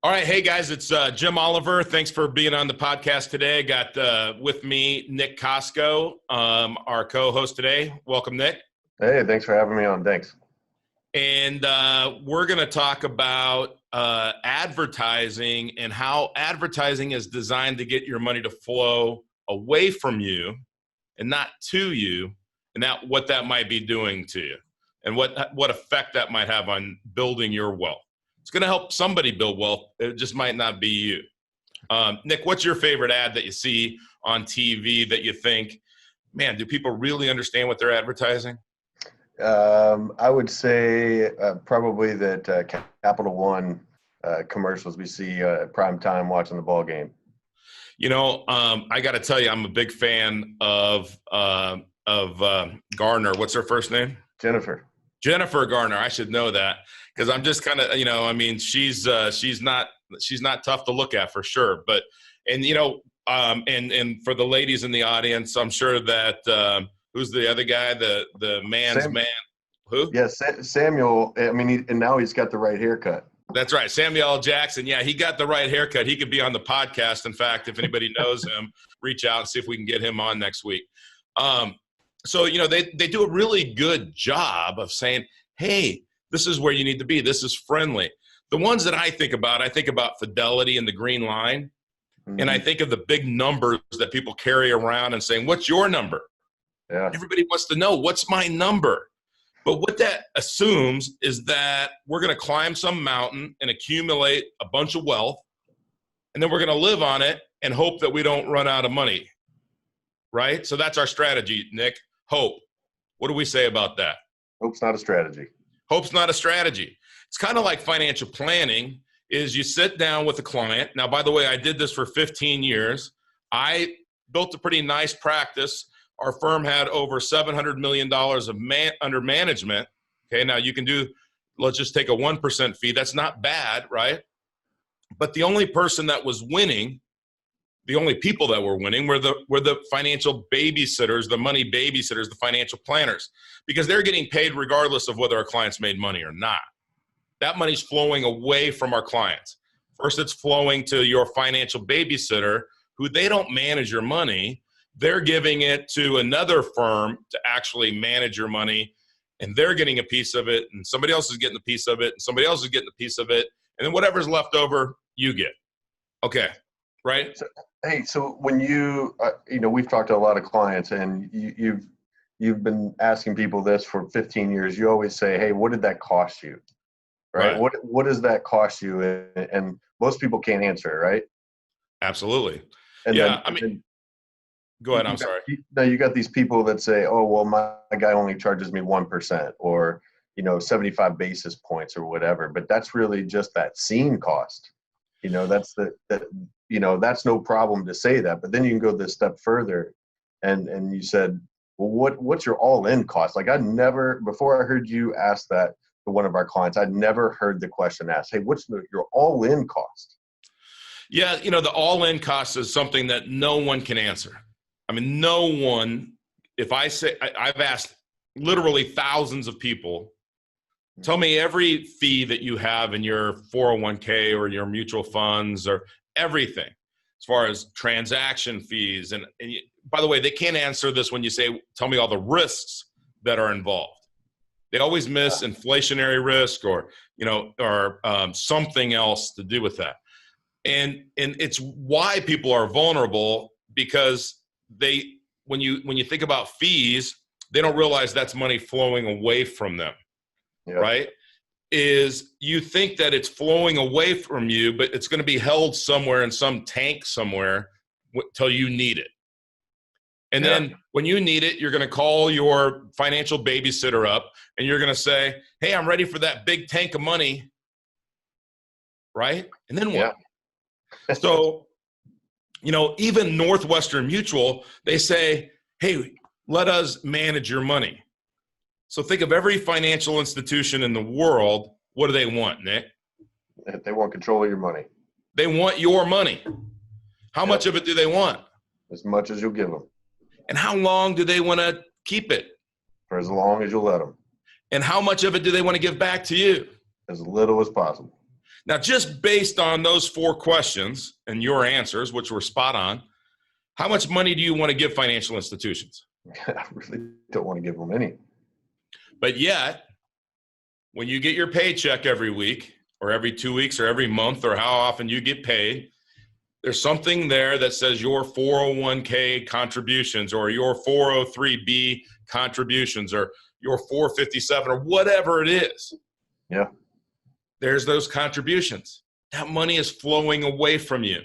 All right. Hey, guys, it's Jim Oliver. Thanks for being on the podcast today. I got with me Nick Costco, our co-host today. Welcome, Nick. Hey, thanks for having me on. Thanks. And we're going to talk about advertising and how advertising is designed to get your money to flow away from you and not to you, and what that might be doing to you and what effect that might have on building your wealth. It's going to help somebody build wealth. It just might not be you. Nick, what's your favorite ad that you see on TV that you think, man, do people really understand what they're advertising? I would say probably that Capital One commercials we see at prime time watching the ball game. You know, I got to tell you, I'm a big fan of Garner. What's her first name? Jennifer Garner. I should know that because I'm just kind of, she's not tough to look at for sure. But, and for the ladies in the audience, I'm sure that who's the other guy, the man's man? Who? Yes, Samuel. And now he's got the right haircut. That's right, Samuel L. Jackson. Yeah, he got the right haircut. He could be on the podcast. In fact, if anybody knows him, reach out and see if we can get him on next week. So, they do a really good job of saying, hey, this is where you need to be. This is friendly. The ones that I think about Fidelity and the Green Line. Mm-hmm. And I think of the big numbers that people carry around and saying, what's your number? Yeah. Everybody wants to know, what's my number? But what that assumes is that we're going to climb some mountain and accumulate a bunch of wealth, and then we're going to live on it and hope that we don't run out of money, right? So that's our strategy, Nick. Hope. What do we say about that? Hope's not a strategy. Hope's not a strategy. It's kind of like financial planning is you sit down with a client. Now, by the way, I did this for 15 years. I built a pretty nice practice. Our firm had over $700 million of under management. Okay, now you can do, let's just take a 1% fee. That's not bad, right? But the only person that was winning, the only people that were winning were the financial babysitters, the money babysitters, the financial planners, because they're getting paid regardless of whether our clients made money or not. That money's flowing away from our clients. First, it's flowing to your financial babysitter, who they don't manage your money. They're giving it to another firm to actually manage your money, and they're getting a piece of it, and somebody else is getting a piece of it, and somebody else is getting a piece of it, and then whatever's left over, you get. Okay, right? So when we've talked to a lot of clients, and you've been asking people this for 15 years. You always say, hey, what did that cost you? Right? What does that cost you? And most people can't answer it, right? Absolutely. And yeah, go ahead. I'm sorry. Now you got these people that say, oh, well, my guy only charges me 1% or, 75 basis points or whatever. But that's really just that scene cost. That's that's no problem to say that. But then you can go this step further. And you said, well, what's your all-in cost? Like before I heard you ask that to one of our clients, I'd never heard the question asked, hey, what's your all-in cost? Yeah. The all-in cost is something that no one can answer. No one, if I say, I've asked literally thousands of people, tell me every fee that you have in your 401k or your mutual funds or everything as far as transaction fees. And by the way, they can't answer this when you say, tell me all the risks that are involved. They always miss inflationary risk or something else to do with that. And it's why people are vulnerable, because when you think about fees, they don't realize that's money flowing away from them, right? Is you think that it's flowing away from you, but it's going to be held somewhere in some tank somewhere till you need it. And then when you need it, you're going to call your financial babysitter up and you're going to say, hey, I'm ready for that big tank of money, right? And then what? So, even Northwestern Mutual, they say, hey, let us manage your money. So think of every financial institution in the world. What do they want, Nick? They want control of your money. They want your money. How much of it do they want? As much as you'll give them. And how long do they want to keep it? For as long as you'll let them. And how much of it do they want to give back to you? As little as possible. Now, just based on those 4 questions and your answers, which were spot on, how much money do you want to give financial institutions? I really don't want to give them any. But yet, when you get your paycheck every week or every 2 weeks or every month or how often you get paid, there's something there that says your 401k contributions or your 403b contributions or your 457 or whatever it is. Yeah. There's those contributions. That money is flowing away from you.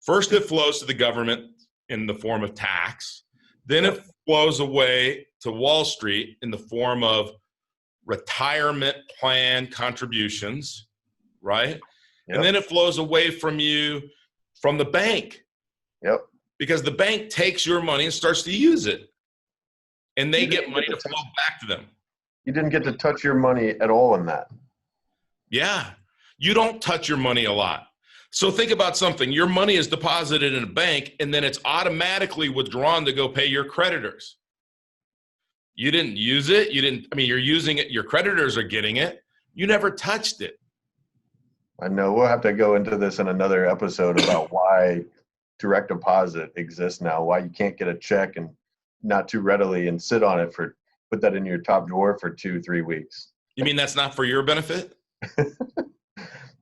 First, it flows to the government in the form of tax. Then it flows away to Wall Street in the form of retirement plan contributions, right? Yep. And then it flows away from you from the bank. Yep. Because the bank takes your money and starts to use it. And they get money to flow back to them. You didn't get to touch your money at all in that. Yeah. You don't touch your money a lot. So think about something. Your money is deposited in a bank and then it's automatically withdrawn to go pay your creditors. You didn't use it. You're using it. Your creditors are getting it. You never touched it. I know we'll have to go into this in another episode about why direct deposit exists now, why you can't get a check and not too readily and sit on it put that in your top drawer for 2-3 weeks. You mean that's not for your benefit?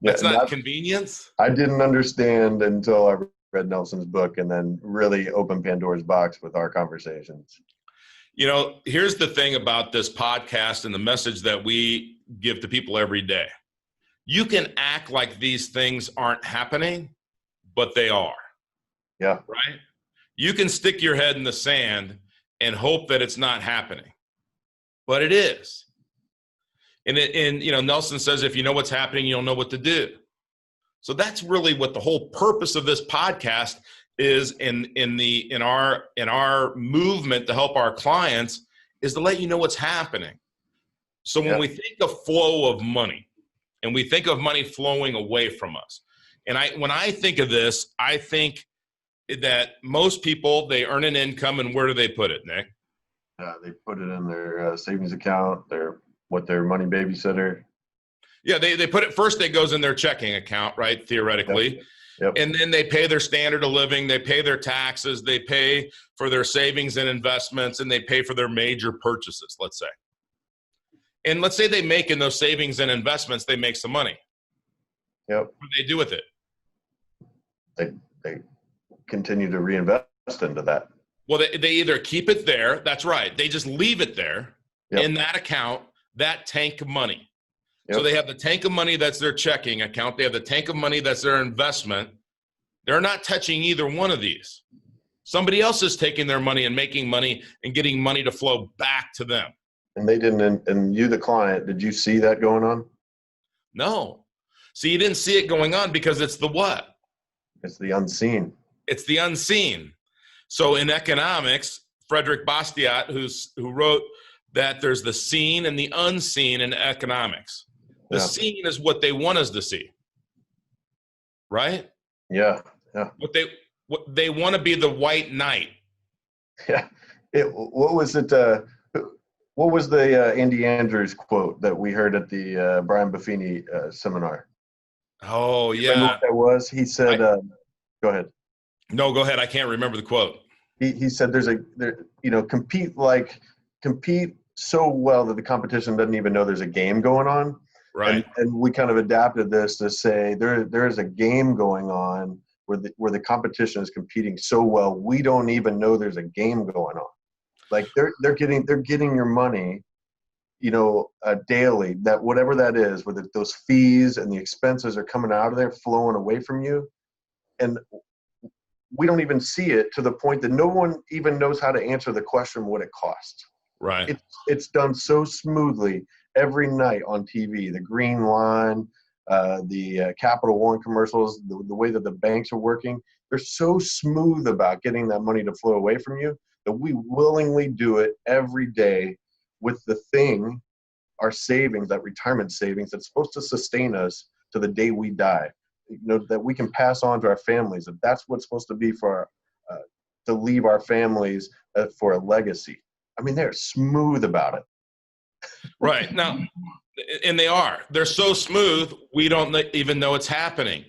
That's not convenience? I didn't understand until I read Nelson's book and then really opened Pandora's box with our conversations. Here's the thing about this podcast and the message that we give to people every day. You can act like these things aren't happening, but they are. Yeah. Right? You can stick your head in the sand and hope that it's not happening, but it is. And Nelson says, if you know what's happening, you'll know what to do. So that's really what the whole purpose of this podcast is in our movement to help our clients is to let you know what's happening. So when we think of flow of money and we think of money flowing away from us, and when I think of this, I think that most people, they earn an income, and where do they put it, Nick? They put it in their savings account, their money babysitter. Yeah, they put it first. It goes in their checking account, right? Theoretically. Yep. And then they pay their standard of living. They pay their taxes. They pay for their savings and investments, and they pay for their major purchases, let's say. And let's say they make in those savings and investments, they make some money. Yep. What do they do with it? They continue to reinvest into that. Well, they either keep it there. That's right. They just leave it there in that account, that tank of money. Yep. So they have the tank of money that's their checking account. They have the tank of money that's their investment. They're not touching either one of these. Somebody else is taking their money and making money and getting money to flow back to them. And they didn't, and you, the client, did you see that going on? No. See, you didn't see it going on because it's the what? It's the unseen. It's the unseen. So in economics, Frederick Bastiat, who wrote that there's the seen and the unseen in economics. The seen is what they want us to see, right? Yeah. What they want to be the white knight. Yeah. What was it? What was the Andy Andrews quote that we heard at the Brian Buffini seminar? Oh, yeah. Remember what that was? He said, go ahead. No, go ahead. I can't remember the quote. He said compete so well that the competition doesn't even know there's a game going on. Right. And we kind of adapted this to say there is a game going on where the competition is competing so well we don't even know there's a game going on. Like they're getting your money, daily, that whatever that is, whether those fees and the expenses are coming out of there, flowing away from you. And we don't even see it to the point that no one even knows how to answer the question what it costs. Right. It's done so smoothly every night on TV. The green line, the Capital One commercials, the way that the banks are working, they're so smooth about getting that money to flow away from you that we willingly do it every day with the thing, our savings, that retirement savings that's supposed to sustain us to the day we die. That we can pass on to our families. That that's what's supposed to be for to leave our families for a legacy. I mean, they're smooth about it. Right. Now, and they're so smooth, we don't even know it's happening.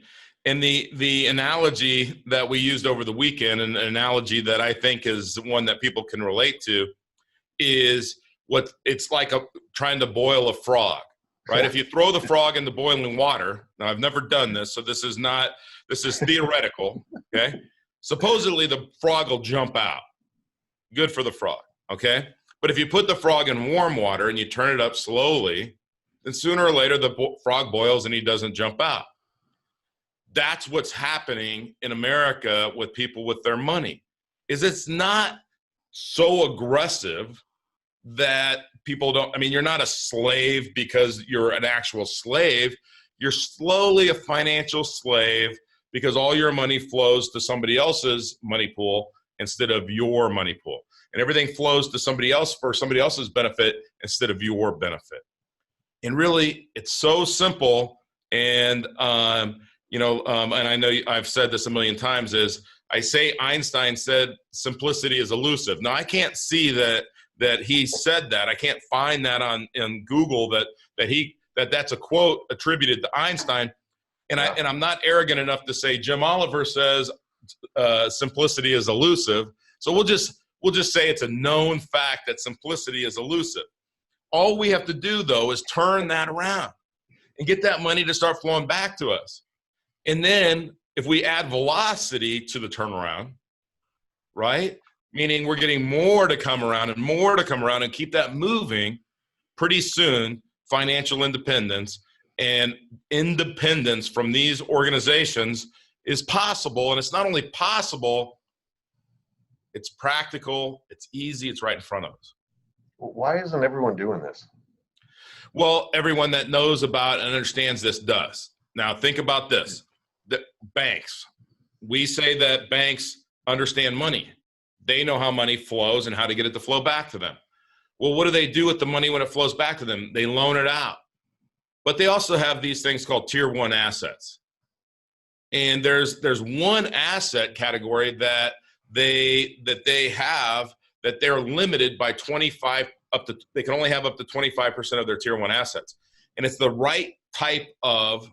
And the analogy that we used over the weekend, and an analogy that I think is one that people can relate to, is what it's like trying to boil a frog, right? If you throw the frog into boiling water, now I've never done this, so this is theoretical, okay? Supposedly the frog will jump out. Good for the frog, okay? But if you put the frog in warm water and you turn it up slowly, then sooner or later the frog boils and he doesn't jump out. That's what's happening in America with people with their money, is it's not so aggressive that people don't, I mean, you're not a slave because you're an actual slave. You're slowly a financial slave because all your money flows to somebody else's money pool instead of your money pool. And everything flows to somebody else for somebody else's benefit instead of your benefit. And really, it's so simple. And, and I know I've said this a million times, is I say Einstein said simplicity is elusive. Now, I can't see that he said that. I can't find that in Google that's a quote attributed to Einstein. And I'm not arrogant enough to say Jim Oliver says simplicity is elusive. So we'll just say it's a known fact that simplicity is elusive. All we have to do, though, is turn that around and get that money to start flowing back to us. And then if we add velocity to the turnaround, right, meaning we're getting more to come around and keep that moving, pretty soon financial independence and independence from these organizations is possible. And it's not only possible, it's practical, it's easy, it's right in front of us. Why isn't everyone doing this? Well, everyone that knows about and understands this does. Now, think about this. The banks. We say that banks understand money. They know how money flows and how to get it to flow back to them. Well, what do they do with the money when it flows back to them? They loan it out. But they also have these things called tier one assets. And there's one asset category that they have that they're limited by 25 they can only have up to 25% of their tier one assets. And it's the right type of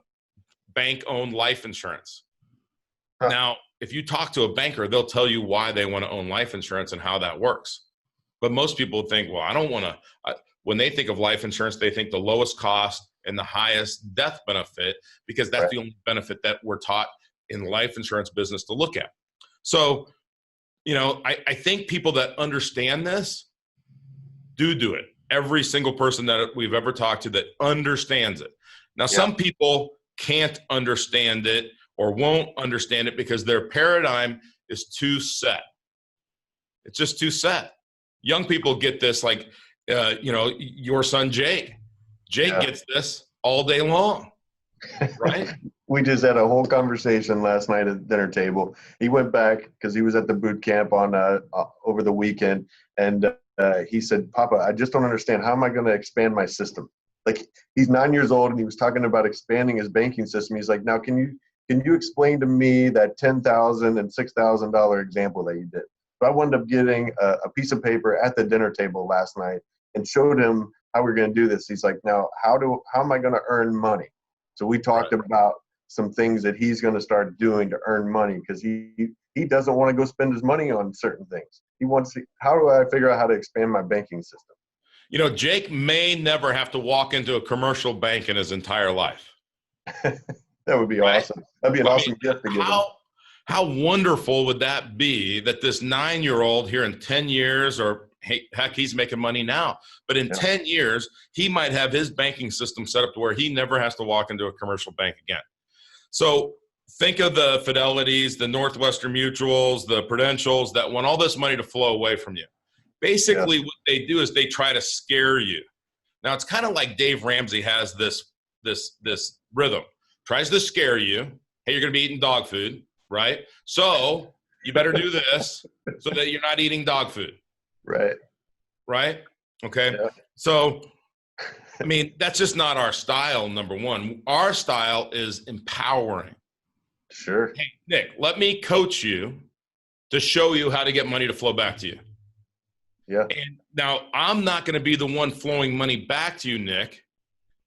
bank-owned life insurance. Huh. Now, if you talk to a banker, they'll tell you why they want to own life insurance and how that works. But most people think, well, I don't want to, when they think of life insurance, they think the lowest cost and the highest death benefit, because that's the only benefit that we're taught in the life insurance business to look at. So, I think people that understand this do it. Every single person that we've ever talked to that understands it. Now, some people can't understand it or won't understand it because their paradigm is too set. It's just too set. Young people get this like, your son, Jake. Jake gets this all day long, right? We just had a whole conversation last night at the dinner table. He went back because he was at the boot camp on over the weekend, and he said, "Papa, I just don't understand. How am I going to expand my system?" Like, he's 9 years old, and he was talking about expanding his banking system. He's like, "Now, can you explain to me that $10,000 and $6,000 example that you did?" So I wound up getting a piece of paper at the dinner table last night and showed him how we're going to do this. He's like, "Now, how am I going to earn money?" So we talked about some things that he's going to start doing to earn money, because he doesn't want to go spend his money on certain things. He wants to, how do I figure out how to expand my banking system? Jake may never have to walk into a commercial bank in his entire life. That would be awesome. That'd be an awesome gift to give him. How wonderful would that be that this 9-year-old here in 10 years, or heck, he's making money now, but in 10 years, he might have his banking system set up to where he never has to walk into a commercial bank again. So think of the Fidelities, the Northwestern Mutuals, the Prudentials that want all this money to flow away from you. Basically, what they do is they try to scare you. Now, it's kind of like Dave Ramsey has this rhythm. Tries to scare you. Hey, you're going to be eating dog food, right? So you better do this so that you're not eating dog food. Right? Okay. Yeah. So, I mean, that's just not our style, number one. Our style is empowering. Sure. Hey, Nick, let me coach you to show you how to get money to flow back to you. Yeah. And now I'm not going to be the one flowing money back to you, Nick,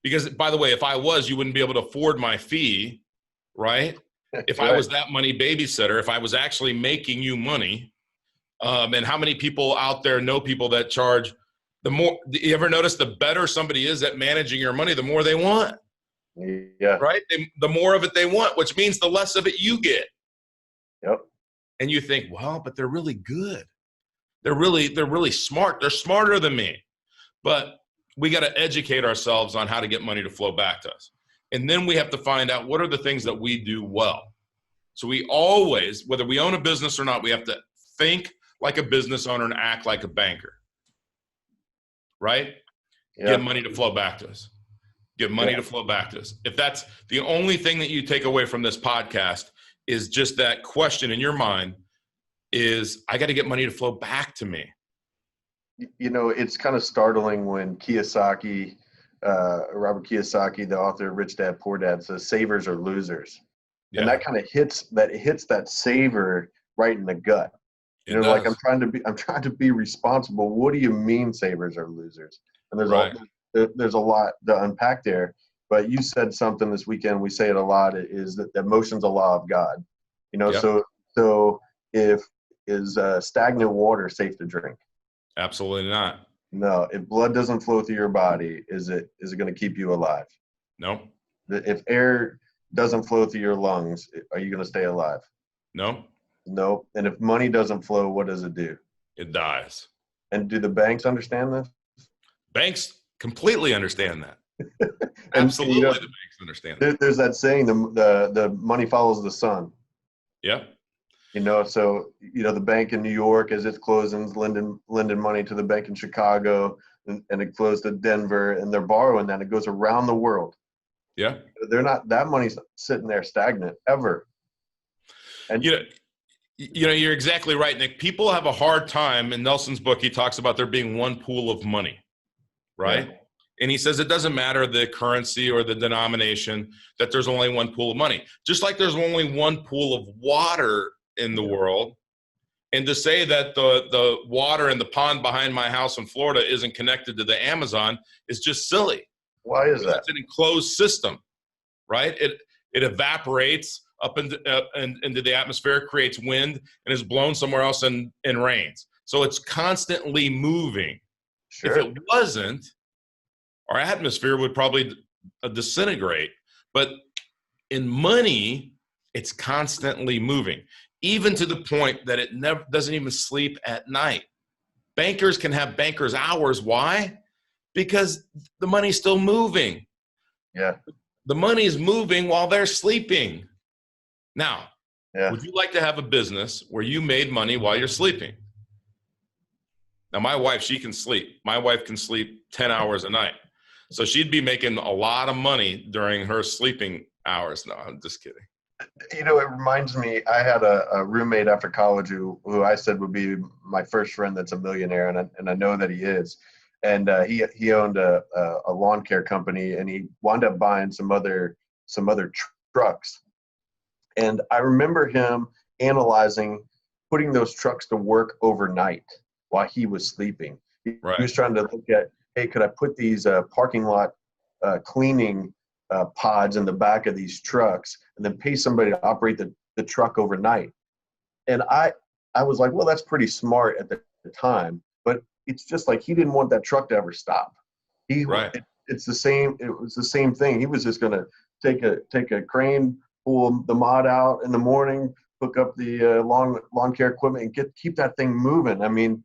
because by the way, if I was, you wouldn't be able to afford my fee, right? If I Right. was that money babysitter, if I was actually making you money, and how many people out there know people that charge the more, you ever notice the better somebody is at managing your money, the more they want, Yeah. right? The more of it they want, which means the less of it you get. Yep. And you think, well, but they're really good. They're really smart. They're smarter than me. But we got to educate ourselves on how to get money to flow back to us. And then we have to find out what are the things that we do well. So we always, whether we own a business or not, we have to think like a business owner and act like a banker, right? Yeah. Get money to flow back to us. Get money to flow back to us. If that's the only thing that you take away from this podcast is just that question in your mind is, I got to get money to flow back to me. You know, it's kind of startling when Kiyosaki, Robert Kiyosaki, the author of Rich Dad, Poor Dad, says savers are losers. Yeah. And that kind of hits that saver right in the gut. You know, like I'm trying to be responsible. What do you mean savers are losers? And there's a lot to unpack there. But you said something this weekend, we say it a lot, is that emotion's a law of God. You know, so is stagnant water safe to drink? Absolutely not. No. If blood doesn't flow through your body, is it going to keep you alive? No. If air doesn't flow through your lungs, are you going to stay alive? No. No. And if money doesn't flow, what does it do? It dies. And do the banks understand this? Banks completely understand that. And, Absolutely, you know, the banks understand that. there's that saying, the money follows the sun. Yeah. You know, so, you know, the bank in New York, as it's closing, lending money to the bank in Chicago, and it flows to Denver, and they're borrowing that. It goes around the world. Yeah. They're not, that money's sitting there stagnant ever. And you know, you're exactly right, Nick. People have a hard time. In Nelson's book, he talks about there being one pool of money, right? Yeah. And he says it doesn't matter the currency or the denomination, that there's only one pool of money. Just like there's only one pool of water in the world. And to say that the water in the pond behind my house in Florida isn't connected to the Amazon is just silly. Why is that? It's an enclosed system, right? It evaporates up into the atmosphere, creates wind, and is blown somewhere else and rains. So it's constantly moving. Sure. If it wasn't, our atmosphere would probably disintegrate. But in money, it's constantly moving, even to the point that it never doesn't even sleep at night. Bankers can have bankers' hours. Why? Because the money's still moving. Yeah. The money's moving while they're sleeping. Now, Yeah. would you like to have a business where you made money while you're sleeping? Now, my wife, she can sleep. My wife can sleep 10 hours a night. So she'd be making a lot of money during her sleeping hours. No, I'm just kidding. You know, it reminds me, I had a roommate after college who I said would be my first friend that's a millionaire, and I know that he is. And he owned a lawn care company, and he wound up buying some other trucks. And I remember him analyzing putting those trucks to work overnight while he was sleeping. He was trying to look at, hey, could I put these parking lot cleaning pods in the back of these trucks and then pay somebody to operate the truck overnight? And I was like, well, that's pretty smart at the time, but it's just like he didn't want that truck to ever stop. It's the same. It was the same thing. He was just going to take a crane, pull the mod out in the morning, hook up the lawn care equipment, and keep that thing moving. I mean,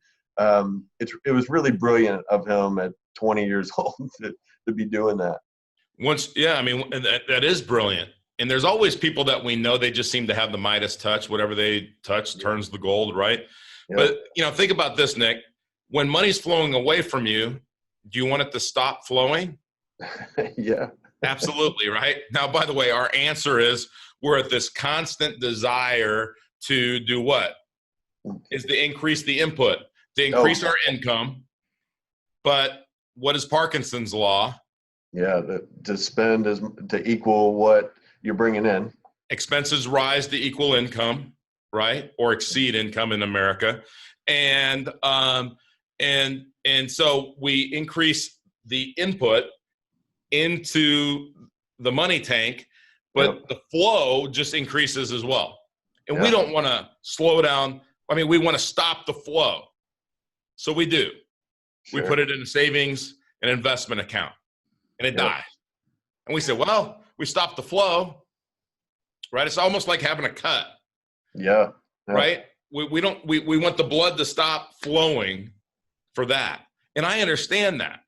it was really brilliant of him at 20 years old to be doing that. I mean, that is brilliant. And there's always people that we know, they just seem to have the Midas touch. Whatever they touch turns the gold, right? Yeah. But, you know, think about this, Nick. When money's flowing away from you, do you want it to stop flowing? Yeah. Absolutely, right? Now, by the way, our answer is we're at this constant desire to do what? Is to increase the input, to increase our income. But what is Parkinson's law? Yeah, to spend is to equal what you're bringing in. Expenses rise to equal income, right? Or exceed income in America. And And so we increase the input into the money tank, but the flow just increases as well. And we don't want to slow down. I mean, we want to stop the flow. So we do. Sure. We put it in a savings and investment account, and it dies. And we say, well, we stopped the flow, right? It's almost like having a cut. Yeah. Right? We want the blood to stop flowing for that. And I understand that.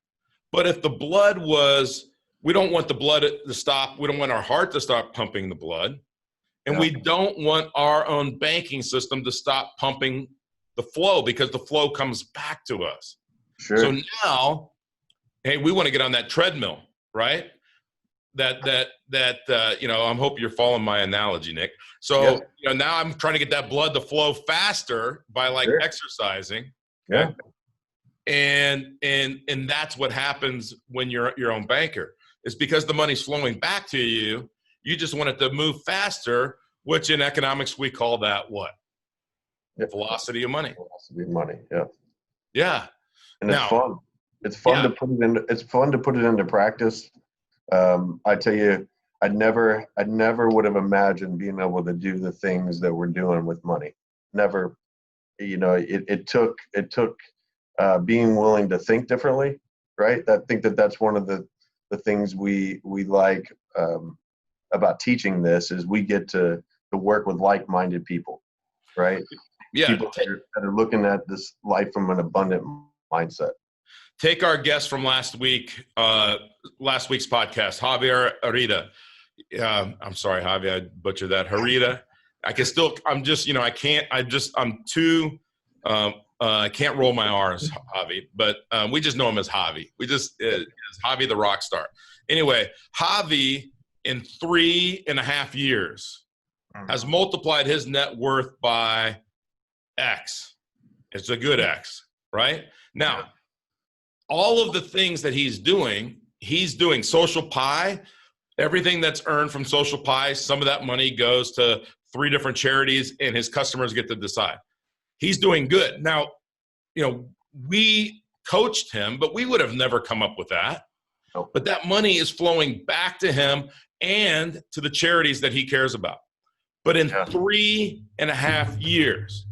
But if the blood was, we don't want the blood to stop. We don't want our heart to stop pumping the blood. And we don't want our own banking system to stop pumping the flow, because the flow comes back to us. Sure. So now, hey, we want to get on that treadmill, right? I hope you're following my analogy, Nick. So, now I'm trying to get that blood to flow faster by exercising. Yeah. And that's what happens when you're your own banker. It's because the money's flowing back to you. You just want it to move faster, which in economics we call that what? Velocity of money. Velocity of money. Yeah. Yeah. And it's fun. It's fun to put it in. It's fun to put it into practice. I tell you, I never would have imagined being able to do the things that we're doing with money. Never. It took being willing to think differently, right? I think that's one of the things we like about teaching this is we get to work with like-minded people, right? Yeah. People that are looking at this life from an abundant mindset. Take our guest from last week's podcast, Javier Herida. I'm sorry, Javi, I butchered that. Herida. I can't roll my R's, Javi, but we just know him as Javi. Is Javi the rock star. Anyway, Javi in 3.5 years has multiplied his net worth by X. It's a good X, right? Now, all of the things that he's doing Social Pie. Everything that's earned from Social Pie, some of that money goes to 3 different charities, and his customers get to decide. He's doing good. Now, we coached him, but we would have never come up with that. Nope. But that money is flowing back to him and to the charities that he cares about. But in 3.5 years,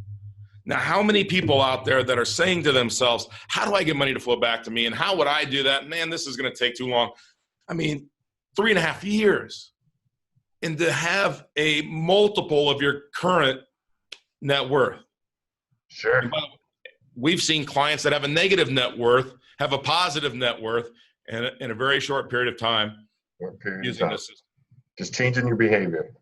now how many people out there that are saying to themselves, how do I get money to flow back to me? And how would I do that? Man, this is going to take too long. I mean, 3.5 years. And to have a multiple of your current net worth. Sure. We've seen clients that have a negative net worth have a positive net worth in a very short period of time using this system. Just changing your behavior.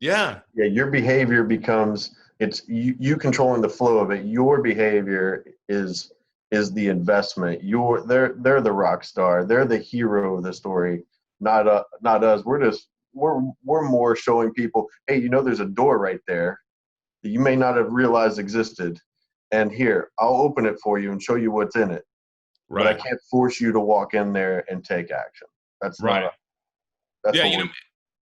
Yeah. Yeah, your behavior becomes it's you controlling the flow of it. Your behavior is the investment. They're the rock star. They're the hero of the story, not us. We're more showing people, hey, there's a door right there that you may not have realized existed. And here, I'll open it for you and show you what's in it. Right. But I can't force you to walk in there and take action. That's right.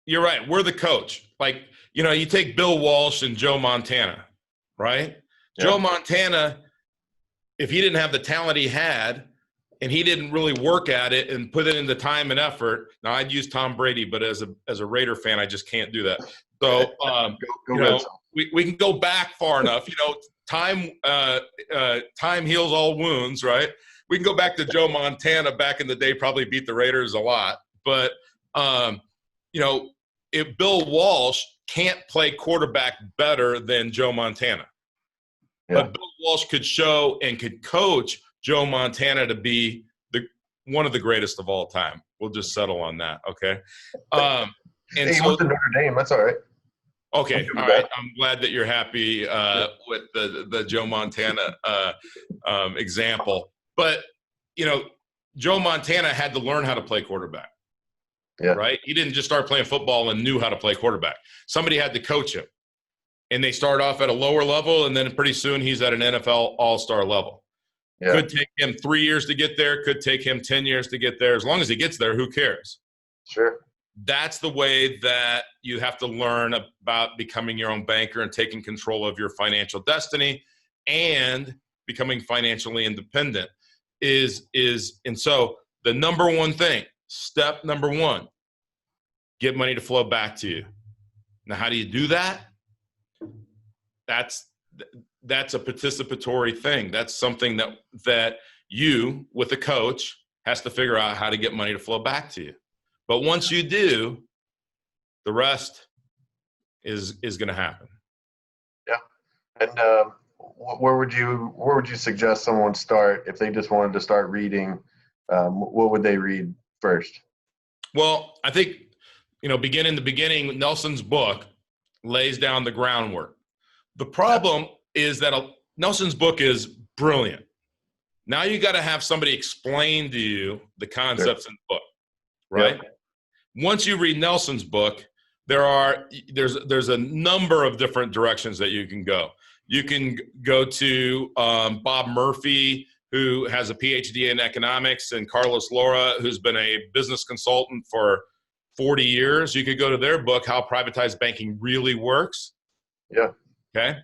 You're right. We're the coach. Like, you take Bill Walsh and Joe Montana, right? Yeah. Joe Montana, if he didn't have the talent he had and he didn't really work at it and put it into time and effort, now I'd use Tom Brady, but as a Raider fan, I just can't do that. So, we can go back far enough. Time heals all wounds, right? We can go back to Joe Montana back in the day, probably beat the Raiders a lot. But, if Bill Walsh can't play quarterback better than Joe Montana. Yeah. But Bill Walsh could show and could coach Joe Montana to be one of the greatest of all time. We'll just settle on that, okay? And he went to Notre Dame. That's all right. Okay, all right. I'm glad that you're happy with the Joe Montana example. But, Joe Montana had to learn how to play quarterback. Yeah. Right? He didn't just start playing football and knew how to play quarterback. Somebody had to coach him. And they start off at a lower level, and then pretty soon he's at an NFL all-star level. Yeah. Could take him 3 years to get there. Could take him 10 years to get there. As long as he gets there, who cares? Sure. That's the way that you have to learn about becoming your own banker and taking control of your financial destiny and becoming financially independent and so the number one thing, step number one, get money to flow back to you. Now, how do you do that? That's a participatory thing. That's something that you, with a coach, has to figure out how to get money to flow back to you. But once you do, the rest is going to happen. Yeah. And where would you suggest someone start if they just wanted to start reading? What would they read first? Well, I think, begin in the beginning. Nelson's book lays down the groundwork. The problem is that Nelson's book is brilliant. Now you got to have somebody explain to you the concepts in the book, right? Yep. Once you read Nelson's book, there's a number of different directions that you can go. You can go to Bob Murphy, who has a PhD in economics, and Carlos Laura, who's been a business consultant for 40 years. You could go to their book, How Privatized Banking Really Works. Yeah. Okay.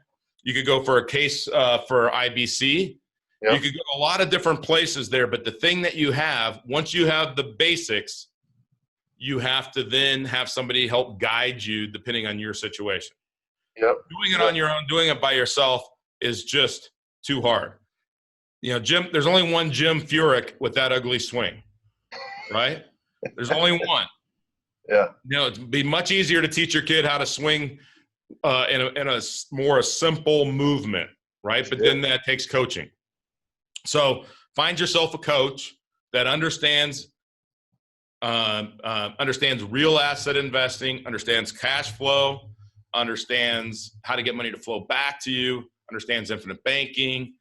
You could go for a case for IBC. Yep. You could go a lot of different places there, but the thing that you have, once you have the basics, you have to then have somebody help guide you depending on your situation. Yep. Doing it on your own, doing it by yourself is just too hard. There's only one Jim Furyk with that ugly swing, right? There's only one. Yeah. It'd be much easier to teach your kid how to swing in a more simple movement, right? But then that takes coaching. So find yourself a coach that understands real asset investing, understands cash flow, understands how to get money to flow back to you, understands infinite banking,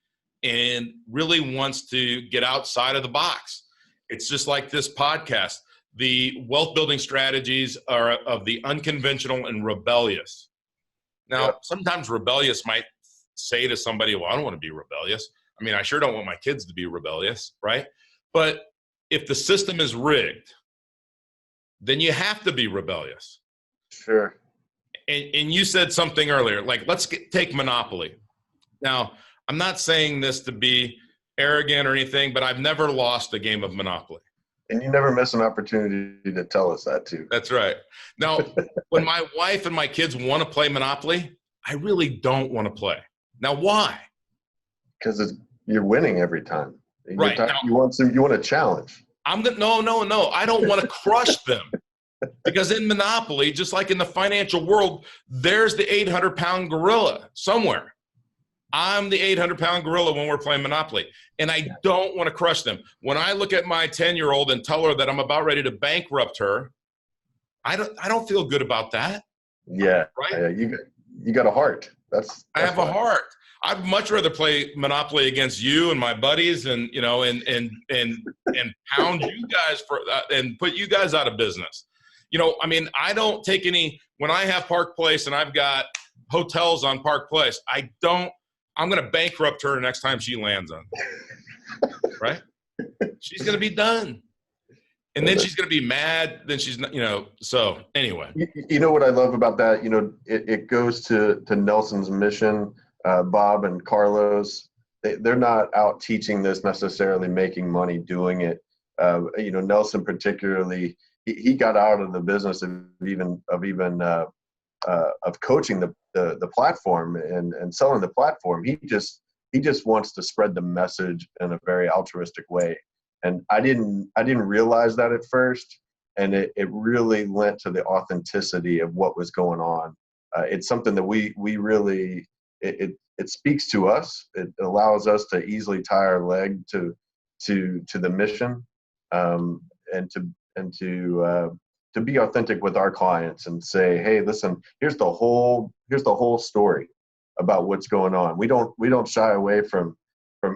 and really wants to get outside of the box. It's just like this podcast. The wealth building strategies are of the unconventional and rebellious. Now, sometimes rebellious might say to somebody, well, I don't want to be rebellious. I mean, I sure don't want my kids to be rebellious, right? But if the system is rigged, then you have to be rebellious. Sure. And you said something earlier, like, take Monopoly. Now, I'm not saying this to be arrogant or anything, but I've never lost a game of Monopoly. And you never miss an opportunity to tell us that too. That's right. Now, when my wife and my kids want to play Monopoly, I really don't want to play. Now, why? Because you're winning every time. Right. Now, you want a challenge. No. I don't want to crush them. Because in Monopoly, just like in the financial world, there's the 800-pound gorilla somewhere. I'm the 800-pound gorilla when we're playing Monopoly, and I don't want to crush them. When I look at my 10-year-old and tell her that I'm about ready to bankrupt her, I don't feel good about that. Yeah, right. You got a heart. I have a heart. I'd much rather play Monopoly against you and my buddies, and and pound you guys and put you guys out of business. I mean, I don't take any. When I have Park Place and I've got hotels on Park Place, I'm going to bankrupt her next time she lands on it, right? She's going to be done. And then she's going to be mad. Then she's not, so anyway. You know what I love about that? It goes to Nelson's mission, Bob and Carlos. They're not out teaching this necessarily, making money doing it. Nelson particularly, he got out of the business of coaching the platform and selling the platform. He just wants to spread the message in a very altruistic way. And I didn't realize that at first. And it really lent to the authenticity of what was going on. It's something that we really, it speaks to us. It allows us to easily tie our leg to the mission, and to be authentic with our clients and say, hey, listen, here's the whole story about what's going on. We don't shy away from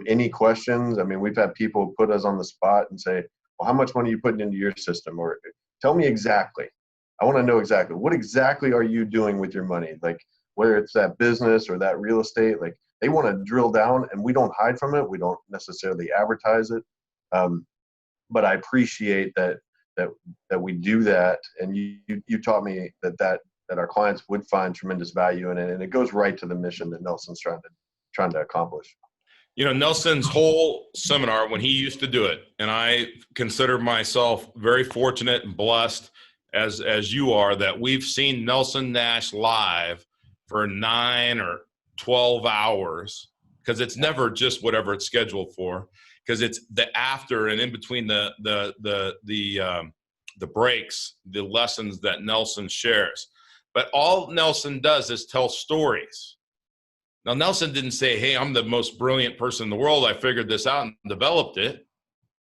any questions. I mean, we've had people put us on the spot and say, well, how much money are you putting into your system? Or tell me exactly. I want to know exactly. What exactly are you doing with your money? Like, whether it's that business or that real estate, like, they want to drill down, and we don't hide from it. We don't necessarily advertise it. But I appreciate that we do that. And you taught me that our clients would find tremendous value in it. And it goes right to the mission that Nelson's trying to accomplish. Nelson's whole seminar when he used to do it, and I consider myself very fortunate and blessed as you are, that we've seen Nelson Nash live for 9 or 12 hours, because it's never just whatever it's scheduled for, because it's the after and in between the breaks, the lessons that Nelson shares. But all Nelson does is tell stories. Now, Nelson didn't say, hey, I'm the most brilliant person in the world. I figured this out and developed it.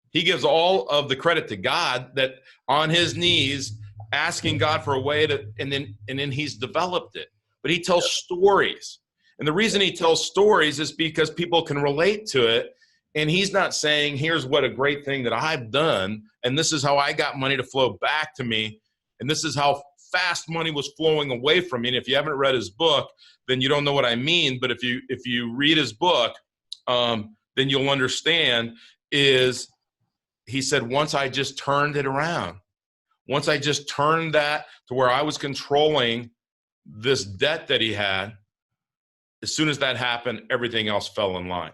He gives all of the credit to God, that on his knees, asking God for a way to, and then he's developed it. But he tells stories. And the reason he tells stories is because people can relate to it. And he's not saying, here's what a great thing that I've done, and this is how I got money to flow back to me, and this is how fast money was flowing away from me. And if you haven't read his book, then you don't know what I mean. But if you read his book, then you'll understand. Is he said, once I just turned it around, once I just turned that to where I was controlling this debt that he had, as soon as that happened, everything else fell in line.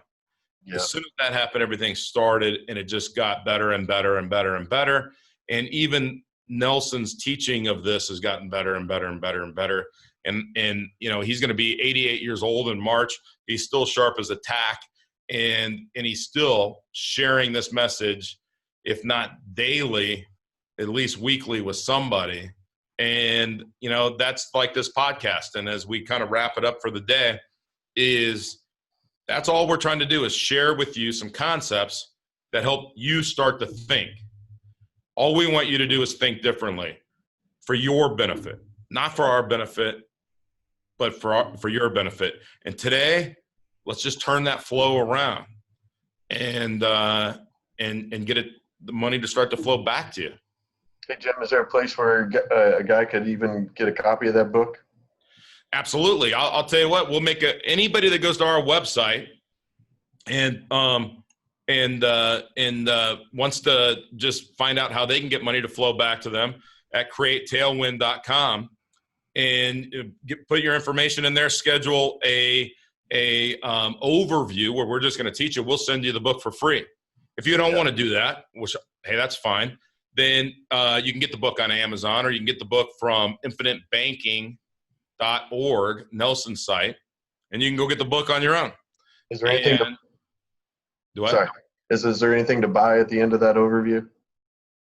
Yep. As soon as that happened, everything started, and it just got better and better and better and better. And even Nelson's teaching of this has gotten better and better and better and better. And he's going to be 88 years old in March. He's still sharp as a tack, and he's still sharing this message, if not daily, at least weekly, with somebody. And that's like this podcast. And as we kind of wrap it up for the day, that's all we're trying to do, is share with you some concepts that help you start to think. All we want you to do is think differently for your benefit, not for our benefit, but for your benefit. And today, let's just turn that flow around and get the money to start to flow back to you. Hey, Jim, is there a place where a guy could even get a copy of that book? Absolutely. I'll tell you what, we'll make anybody that goes to our website and wants to just find out how they can get money to flow back to them at createtailwind.com, and put your information in there, schedule a overview where we're just going to teach you. We'll send you the book for free. If you don't want to do that, which, hey, that's fine, then you can get the book on Amazon, or you can get the book from infinitebanking.org, Nelson's site, and you can go get the book on your own. Is there anything Is there anything to buy at the end of that overview?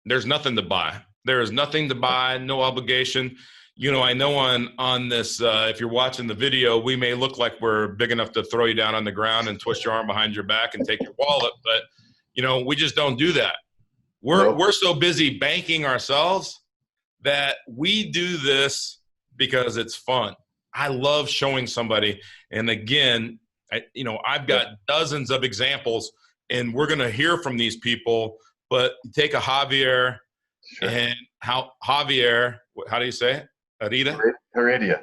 There's nothing to buy. There is nothing to buy, no obligation. I know on this, if you're watching the video, we may look like we're big enough to throw you down on the ground and twist your arm behind your back and take your wallet, but we just don't do that. We're so busy banking ourselves that we do this because it's fun. I love showing somebody. And again, I've got dozens of examples, and we're going to hear from these people, but take a Javier, and how Javier, how do you say it? Heredia?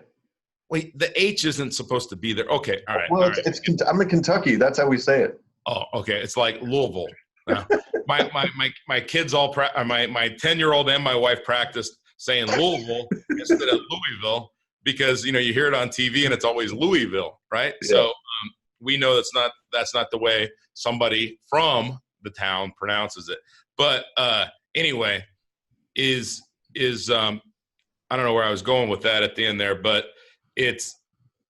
Wait, the H isn't supposed to be there. Okay. All right. Well, all right. I'm in Kentucky. That's how we say it. Oh, okay. It's like Louisville. My kids all, my 10-year-old and my wife practiced saying Louisville instead of Louisville, because, you hear it on TV and it's always Louisville, right? Yeah. So we know that's not the way somebody from the town pronounces it. But anyway, I don't know where I was going with that at the end there, but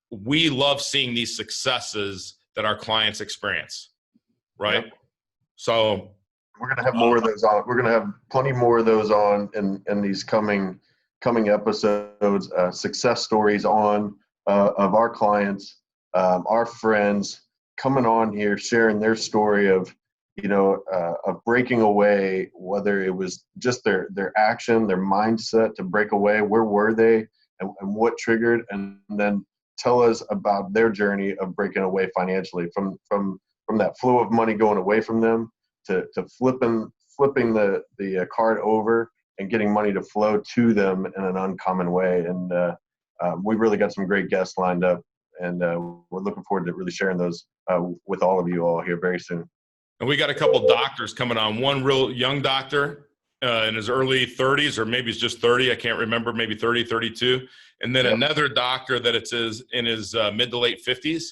we love seeing these successes that our clients experience, right? Yep. So we're going to have more of those on. We're going to have plenty more of those on in these coming episodes, success stories of our clients, our friends coming on here, sharing their story of breaking away, whether it was just their action, their mindset to break away, where were they, and what triggered, and then tell us about their journey of breaking away financially from that flow of money going away from them to flipping the card over and getting money to flow to them in an uncommon way. And we've really got some great guests lined up, and we're looking forward to really sharing those with all of you all here very soon. And we got a couple doctors coming on. One real young doctor in his early 30s, or maybe he's just 30. I can't remember, maybe 30, 32. And then another doctor that in his mid to late 50s.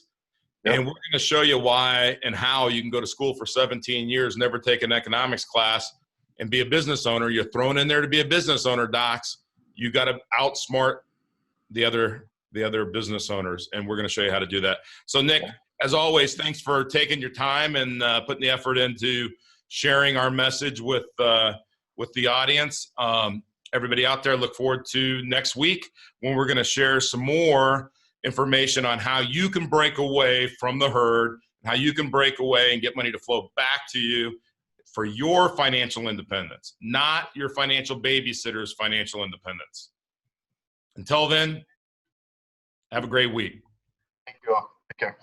Yep. And we're going to show you why and how you can go to school for 17 years, never take an economics class, and be a business owner. You're thrown in there to be a business owner, docs. You got to outsmart the other business owners, and we're going to show you how to do that. So, Nick, as always, thanks for taking your time and putting the effort into sharing our message with the audience. Everybody out there, look forward to next week when we're going to share some more information on how you can break away from the herd, how you can break away and get money to flow back to you for your financial independence, not your financial babysitter's financial independence. Until then, have a great week. Thank you all. Take care.